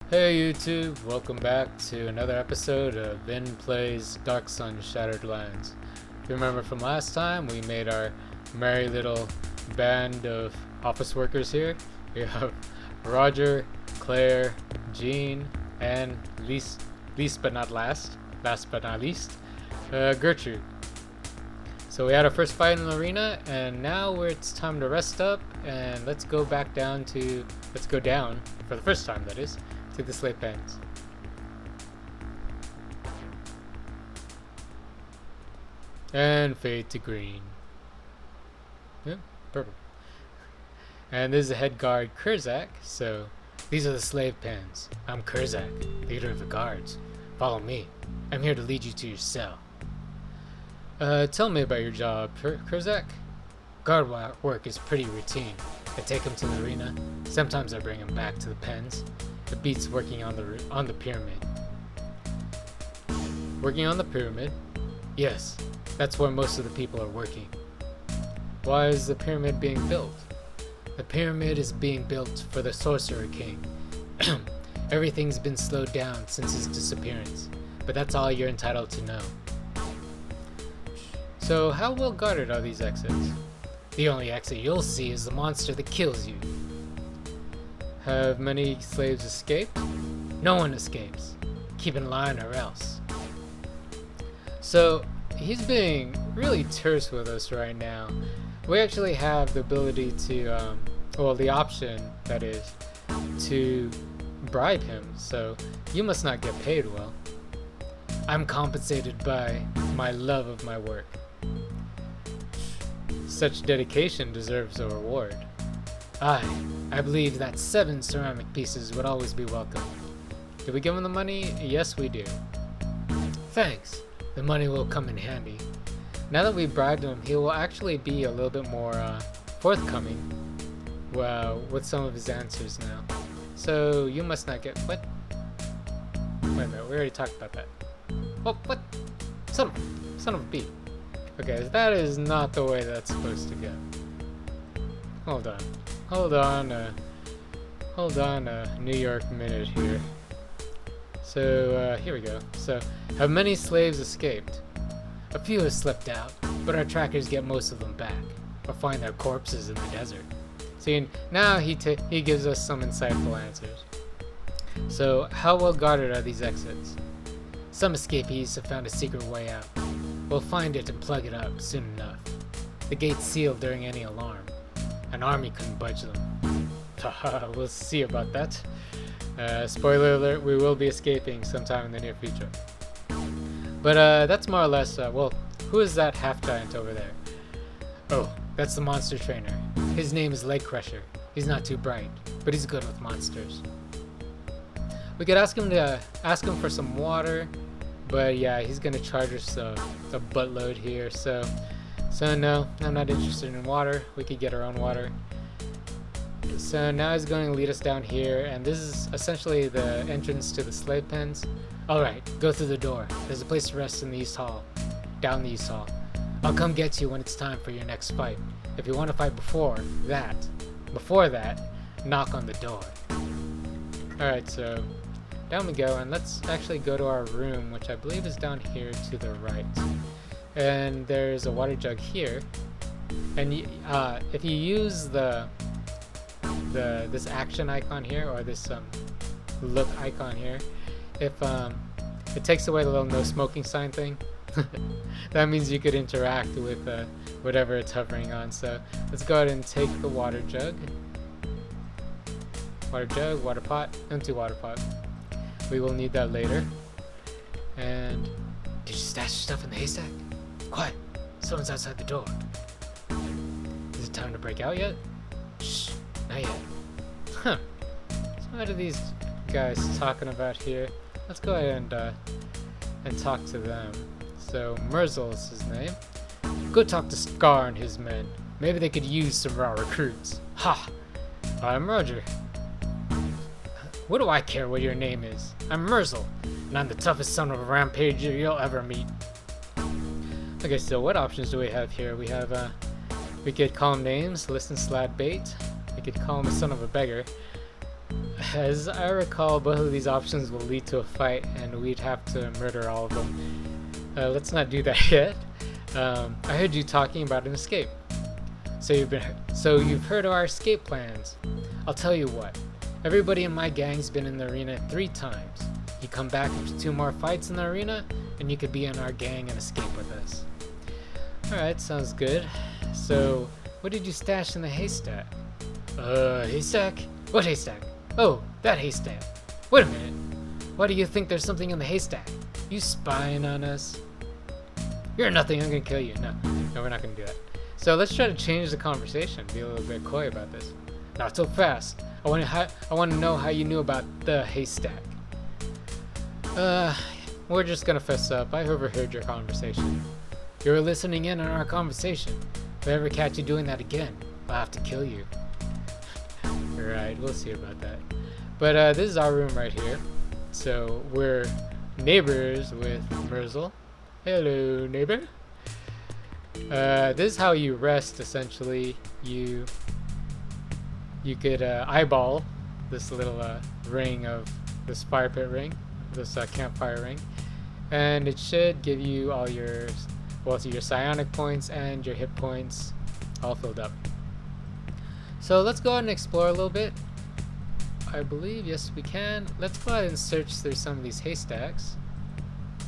Hey YouTube, welcome back to another episode of Vin Plays Dark Sun Shattered Lands. If you remember from last time, we made our merry little band of office workers here. We have Roger, Claire, Jean, and least but not last but not least, Gertrude. So we had our first fight in the arena, and now it's time to rest up, and let's go down for the first time, that is, to the slave pens. And fade to green. Yeah, purple. And this is the head guard Kurzak. So these are the slave pens. I'm Kurzak, leader of the guards. Follow me. I'm here to lead you to your cell. Tell me about your job, Kurzak. Guard work is pretty routine. I take him to the arena. Sometimes I bring him back to the pens. It beats working on the pyramid. Working on the pyramid? Yes, that's where most of the people are working. Why is the pyramid being built? The pyramid is being built for the Sorcerer King. Everything's been slowed down since his disappearance, but that's all you're entitled to know. So how well guarded are these exits? The only exit you'll see is the monster that kills you. Have many slaves escaped? No one escapes. Keep in line or else. So he's being really terse with us right now. We actually have the ability to, the option, that is, to bribe him, so you must not get paid well. I'm compensated by my love of my work. Such dedication deserves a reward. I believe that 7 ceramic pieces would always be welcome. Do we give him the money? Yes, we do. Thanks. The money will come in handy. Now that we've bribed him, he will actually be a little bit more forthcoming with some of his answers now. So you must not get... What? Wait a minute, we already talked about that. Oh, what? Son of a bee. Okay, that is not the way that's supposed to go. Hold on a New York minute here. So, here we go. So, have many slaves escaped? A few have slipped out, but our trackers get most of them back, or find their corpses in the desert. See, now he gives us some insightful answers. So, how well guarded are these exits? Some escapees have found a secret way out. We'll find it and plug it up soon enough. The gate's sealed during any alarm. An army couldn't budge them. Haha, we'll see about that. Spoiler alert, we will be escaping sometime in the near future. But that's more or less, who is that half-giant over there? Oh, that's the monster trainer. His name is Leg Crusher. He's not too bright, but he's good with monsters. We could ask him for some water, but yeah, he's gonna charge us a buttload here, so no, I'm not interested in water. We could get our own water. So now he's going to lead us down here, and this is essentially the entrance to the slave pens. Alright, go through the door. There's a place to rest in the East Hall. Down the East Hall. I'll come get you when it's time for your next fight. If you want to fight before that, knock on the door. Alright, so down we go, and let's actually go to our room, which I believe is down here to the right. And there's a water jug here, and if you use this action icon here, or this look icon here, if it takes away the little no smoking sign thing, that means you could interact with whatever it's hovering on. So let's go ahead and take the water jug, water pot, empty water pot. We will need that later. And did you stash stuff in the haystack? Quiet! Someone's outside the door. Is it time to break out yet? Shh! Not yet. Huh. So what are these guys talking about here? Let's go ahead and talk to them. So Merzel is his name. Go talk to Scar and his men. Maybe they could use some raw recruits. Ha! I'm Roger. What do I care what your name is? I'm Merzel, and I'm the toughest son of a rampager you'll ever meet. Okay, so what options do we have here? We have, we could call him names, listen, slad, bait. We could call him a son of a beggar. As I recall, both of these options will lead to a fight, and we'd have to murder all of them. Let's not do that yet. I heard you talking about an escape. So you've heard of our escape plans. I'll tell you what. Everybody in my gang's been in the arena 3 times. You come back after 2 more fights in the arena, and you could be in our gang and escape with us. Alright, sounds good. So, what did you stash in the haystack? Haystack? What haystack? Oh, that haystack. Wait a minute. Why do you think there's something in the haystack? You spying on us? You're nothing, I'm gonna kill you. No, we're not gonna do that. So let's try to change the conversation, be a little bit coy about this. Not so fast. I want to know how you knew about the haystack. We're just gonna fess up. I overheard your conversation. You were listening in on our conversation. If I ever catch you doing that again, I'll have to kill you. Right, we'll see about that. But this is our room right here. So we're neighbors with Merzel. Hello, neighbor. This is how you rest, essentially. You could eyeball this little ring of this fire pit ring, this campfire ring, and it should give you all your psionic points and your hit points all filled up. So let's go ahead and explore a little bit. I believe, yes we can. Let's go ahead and search through some of these haystacks.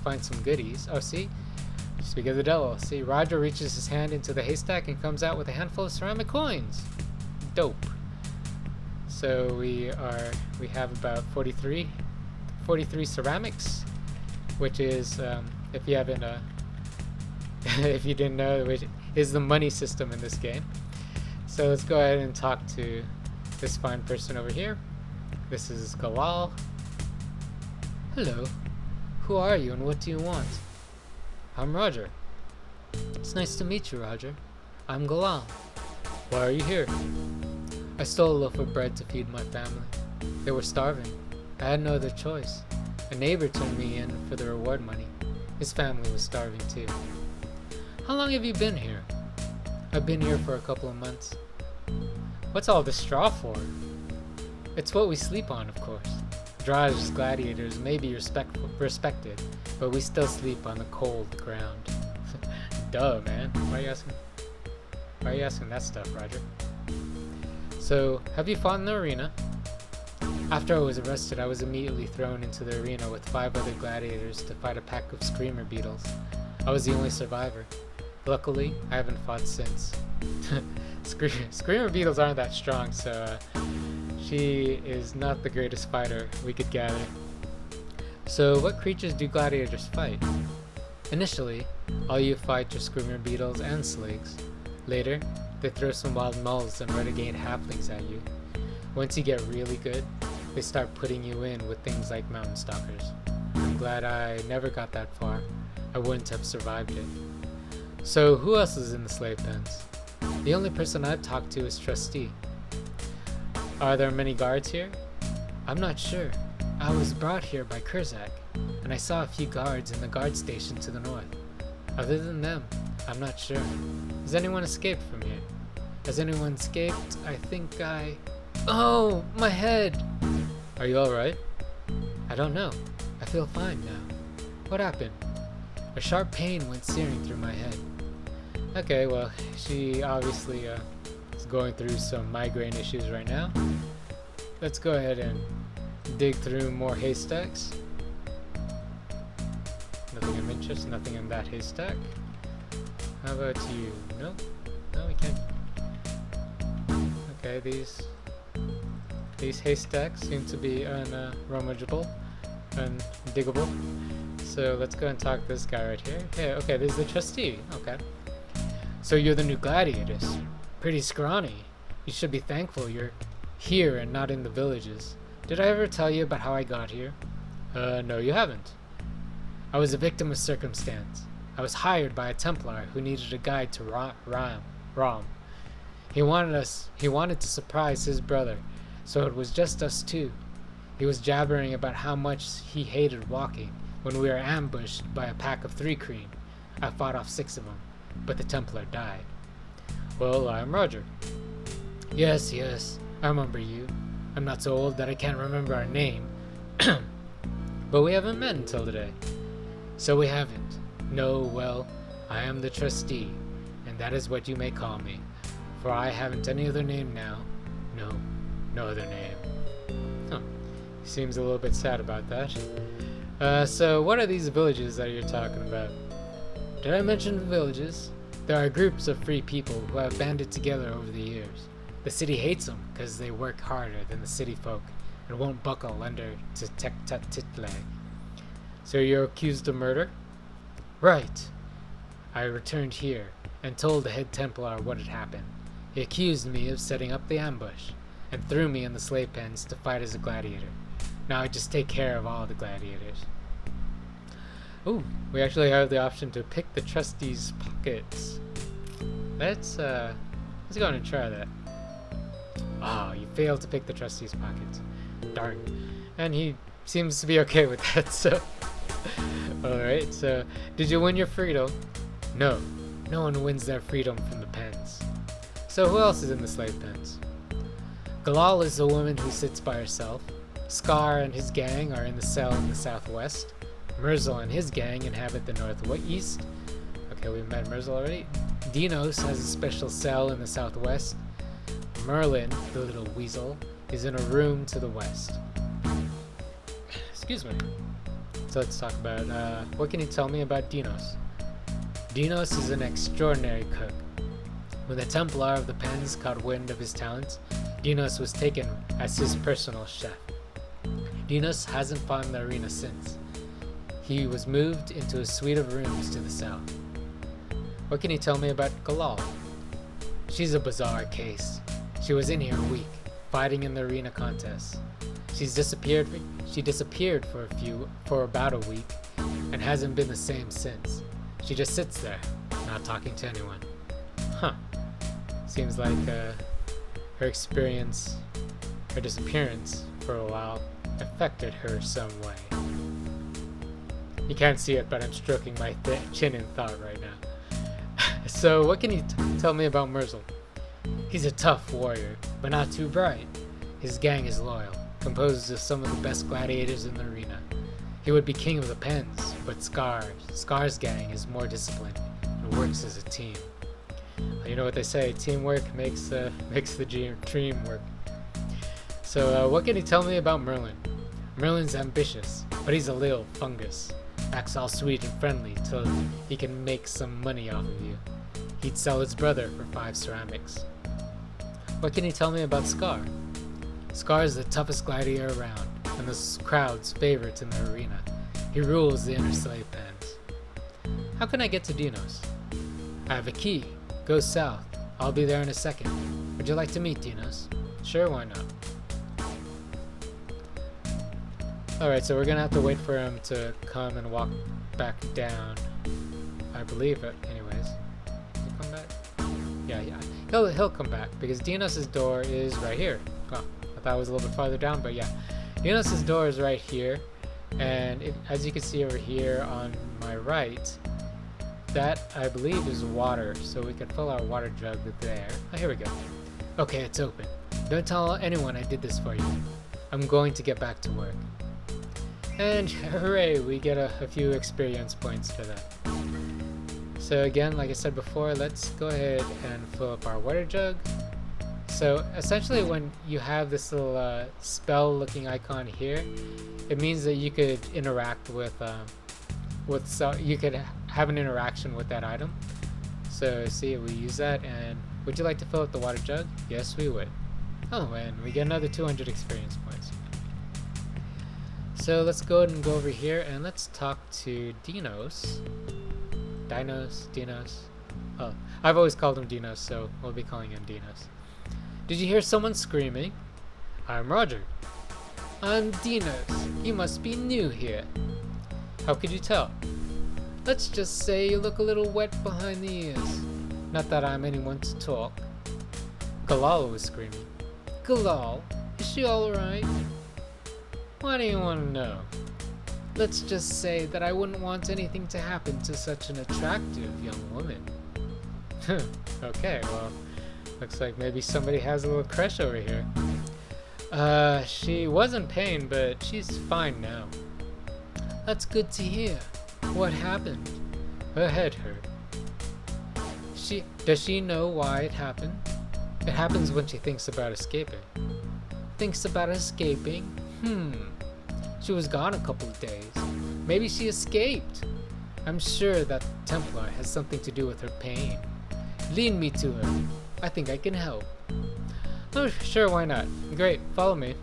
Find some goodies. Oh, see? Speak of the devil. See, Roger reaches his hand into the haystack and comes out with a handful of ceramic coins. Dope. So we have about 43 ceramics, which is, if you haven't, if you didn't know, which is the money system in this game. So let's go ahead and talk to this fine person over here. This is Galal. Hello. Who are you and what do you want? I'm Roger. It's nice to meet you, Roger. I'm Galal. Why are you here? I stole a loaf of bread to feed my family. They were starving. I had no other choice. A neighbor turned me in for the reward money. His family was starving too. How long have you been here? I've been here for a couple of months. What's all this straw for? It's what we sleep on, of course. Draj's gladiators may be respected, but we still sleep on the cold ground. Duh, man. Why are you asking that stuff, Roger? So, have you fought in the arena? After I was arrested, I was immediately thrown into the arena with 5 other gladiators to fight a pack of screamer beetles. I was the only survivor. Luckily, I haven't fought since. Screamer beetles aren't that strong, so she is not the greatest fighter we could gather. So what creatures do gladiators fight? Initially, all you fight are screamer beetles and sligs. Later, they throw some wild moles and renegade halflings at you. Once you get really good, they start putting you in with things like mountain stalkers. I'm glad I never got that far. I wouldn't have survived it. So who else is in the slave pens? The only person I've talked to is Trustee. Are there many guards here? I'm not sure. I was brought here by Kurzak, and I saw a few guards in the guard station to the north. Other than them, I'm not sure. Has anyone escaped from here? Has anyone escaped? I think I... Oh, my head! Are you alright? I don't know. I feel fine now. What happened? A sharp pain went searing through my head. Okay, well, she obviously is going through some migraine issues right now. Let's go ahead and dig through more haystacks. Nothing of interest, nothing in that haystack. How about you? No? No, we can't. Okay, these haystacks seem to be unrummageable, undiggable. So let's go and talk to this guy right here. Yeah, okay, this is the trustee. Okay. So you're the new gladiators. Pretty scrawny. You should be thankful you're here and not in the villages. Did I ever tell you about how I got here? No, you haven't. I was a victim of circumstance. I was hired by a Templar who needed a guide to Rom. He wanted to surprise his brother, so it was just us two. He was jabbering about how much he hated walking when we were ambushed by a pack of 3 Kreen. I fought off 6 of them, but the Templar died. Well, I'm Roger. Yes, I remember you. I'm not so old that I can't remember our name. But we haven't met until today. So we haven't. No, well, I am the trustee, and that is what you may call me, for I haven't any other name now. No, no other name. Huh. Seems a little bit sad about that. So what are these villages that you're talking about? Did I mention villages? There are groups of free people who have banded together over the years. The city hates them because they work harder than the city folk and won't buckle under to tek-tut-title. So you're accused of murder? Right. I returned here and told the head Templar what had happened. He accused me of setting up the ambush and threw me in the slave pens to fight as a gladiator. Now I just take care of all the gladiators. Ooh, we actually have the option to pick the trustee's pockets. Let's go on and try that. Oh, you failed to pick the trustee's pockets. Darn. And he seems to be okay with that, so. Alright, so did you win your freedom? No. No one wins their freedom from the pens. So who else is in the slave pens? Galal is the woman who sits by herself. Scar and his gang are in the cell in the southwest. Merzel and his gang inhabit the northeast. Okay, we met Merzel already. Dinos has a special cell in the southwest. Merlin, the little weasel, is in a room to the west. Excuse me. So let's talk about, what can you tell me about Dinos? Dinos is an extraordinary cook. When the Templar of the Pens caught wind of his talents, Dinos was taken as his personal chef. Dinos hasn't fought in the arena since. He was moved into a suite of rooms to the south. What can you tell me about Galal? She's a bizarre case. She was in here a week, fighting in the arena contest. She disappeared for about a week, and hasn't been the same since. She just sits there, not talking to anyone. Huh. Seems like her disappearance for a while affected her some way. You can't see it, but I'm stroking my chin in thought right now. So what can you tell me about Merzel? He's a tough warrior, but not too bright. His gang is loyal, composed of some of the best gladiators in the arena. He would be king of the pens, but Scar's gang is more disciplined and works as a team. You know what they say, teamwork makes the dream work. So what can you tell me about Merlin? Merlin's ambitious, but he's a little fungus. Acts all sweet and friendly till he can make some money off of you. He'd sell his brother for 5 ceramics. What can you tell me about Scar? Scar is the toughest gladiator around, and the crowd's favorite in the arena. He rules the inner slave pens. How can I get to Dinos? I have a key. Go south. I'll be there in a second. Would you like to meet Dinos? Sure, why not? Alright, so we're gonna have to wait for him to come and walk back down. I believe it, anyways. He'll come back? Yeah. He'll come back, because Dinos' door is right here. Oh, I thought it was a little bit farther down, but yeah. Dinos' door is right here, and as you can see over here on my right, that, I believe, is water, so we can fill our water jug there. Oh, here we go. Okay, it's open. Don't tell anyone I did this for you. I'm going to get back to work. And hooray, we get a few experience points for that. So again, like I said before, let's go ahead and fill up our water jug. So essentially when you have this little spell looking icon here, it means that you could interact with you could have an interaction with that item. So see, we use that, and would you like to fill up the water jug? Yes, we would. Oh, and we get another 200 experience points. So let's go ahead and go over here and let's talk to Dinos. Dinos. Oh, I've always called him Dinos, so we'll be calling him Dinos. Did you hear someone screaming? I'm Roger. I'm Dinos. You must be new here. How could you tell? Let's just say you look a little wet behind the ears. Not that I'm anyone to talk. Galal was screaming. Galal? Is she alright? Why do you want to know? Let's just say that I wouldn't want anything to happen to such an attractive young woman. Okay, well, looks like maybe somebody has a little crush over here. She was in pain, but she's fine now. That's good to hear. What happened? Her head hurt. Does she know why it happened? It happens when she thinks about escaping. Thinks about escaping? She was gone a couple of days. Maybe she escaped. I'm sure that the Templar has something to do with her pain. Lead me to her. I think I can help. Oh, sure, why not? Great, follow me.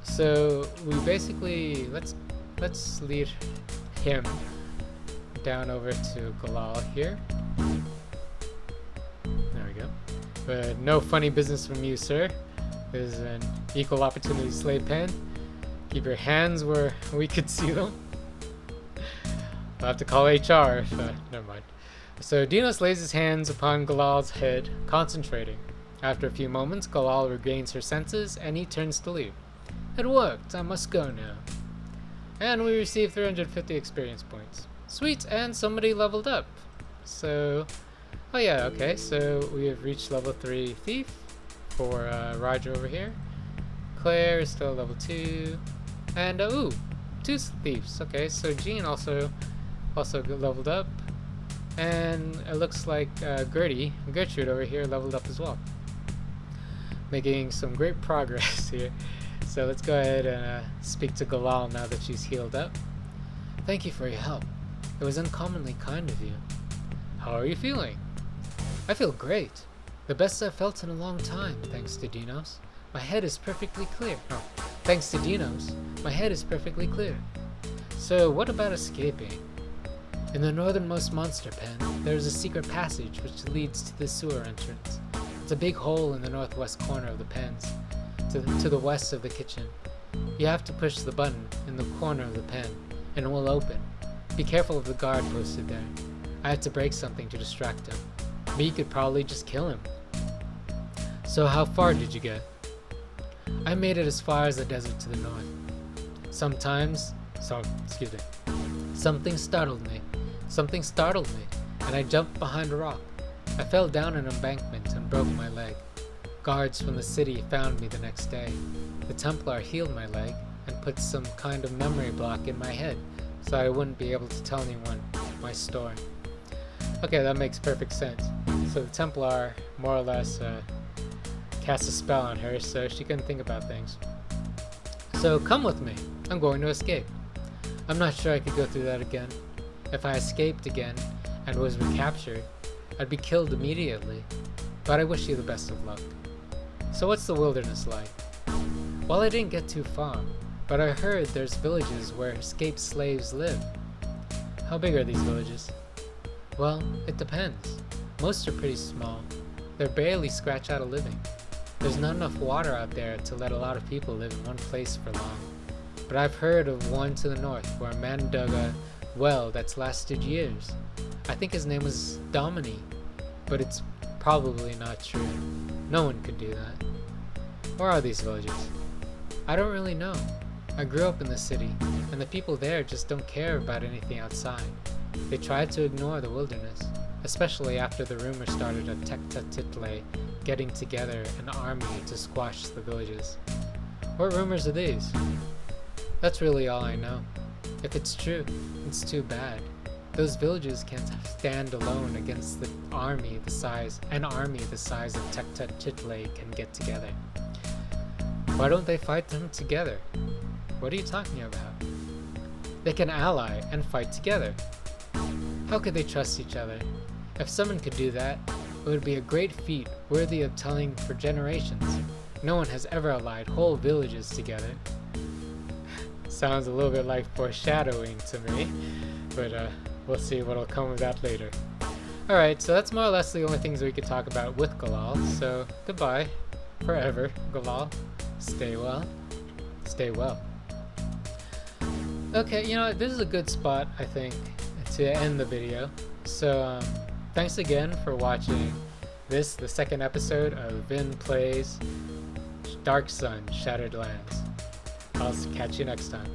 So we basically let's lead him down over to Galal here. There we go. But no funny business from you, sir. This is an equal opportunity slave pen. Keep your hands where we could see them. I'll have to call HR if, never mind. So Dinos lays his hands upon Galal's head, concentrating. After a few moments, Galal regains her senses and he turns to leave. It worked, I must go now. And we received 350 experience points. Sweet, and somebody leveled up. So, oh yeah, okay, so we have reached level 3 thief for Roger over here. Claire is still level 2. And, ooh, 2 thieves. Okay, so Jean also leveled up. And it looks like Gertrude over here leveled up as well. Making some great progress here. So let's go ahead and speak to Galal now that she's healed up. Thank you for your help. It was uncommonly kind of you. How are you feeling? I feel great. The best I've felt in a long time, thanks to Dinos. My head is perfectly clear. Oh, thanks to Dinos, my head is perfectly clear. So what about escaping? In the northernmost monster pen, there is a secret passage which leads to the sewer entrance. It's a big hole in the northwest corner of the pens, to the west of the kitchen. You have to push the button in the corner of the pen, and it will open. Be careful of the guard posted there. I had to break something to distract him, but you could probably just kill him. So how far did you get? I made it as far as the desert to the north. Something startled me. Something startled me, and I jumped behind a rock. I fell down an embankment and broke my leg. Guards from the city found me the next day. The Templar healed my leg and put some kind of memory block in my head so I wouldn't be able to tell anyone my story. Okay, that makes perfect sense. So the Templar more or less cast a spell on her so she couldn't think about things. So come with me. I'm going to escape. I'm not sure I could go through that again. If I escaped again and was recaptured, I'd be killed immediately. But I wish you the best of luck. So what's the wilderness like? Well, I didn't get too far, but I heard there's villages where escaped slaves live. How big are these villages? Well, it depends. Most are pretty small. They're barely scratch out a living. There's not enough water out there to let a lot of people live in one place for long. But I've heard of one to the north where a man dug a well that's lasted years. I think his name was Domini, but it's probably not true. No one could do that. Where are these villages? I don't really know. I grew up in the city, and the people there just don't care about anything outside. They tried to ignore the wilderness, especially after the rumor started of Tecta-Title getting together an army to squash the villages. What rumors are these? That's really all I know. If it's true, it's too bad. Those villages can't stand alone against the army the size of Tecta-Title can get together. Why don't they fight them together? What are you talking about? They can ally and fight together. How could they trust each other? If someone could do that, it would be a great feat worthy of telling for generations. No one has ever allied whole villages together. Sounds a little bit like foreshadowing to me, but we'll see what'll come of that later. Alright, so that's more or less the only things we could talk about with Galal, so goodbye forever, Galal. Stay well. Stay well. Okay, you know, this is a good spot, I think, to end the video. So, thanks again for watching the second episode of Vin Plays Dark Sun Shattered Lands. I'll catch you next time.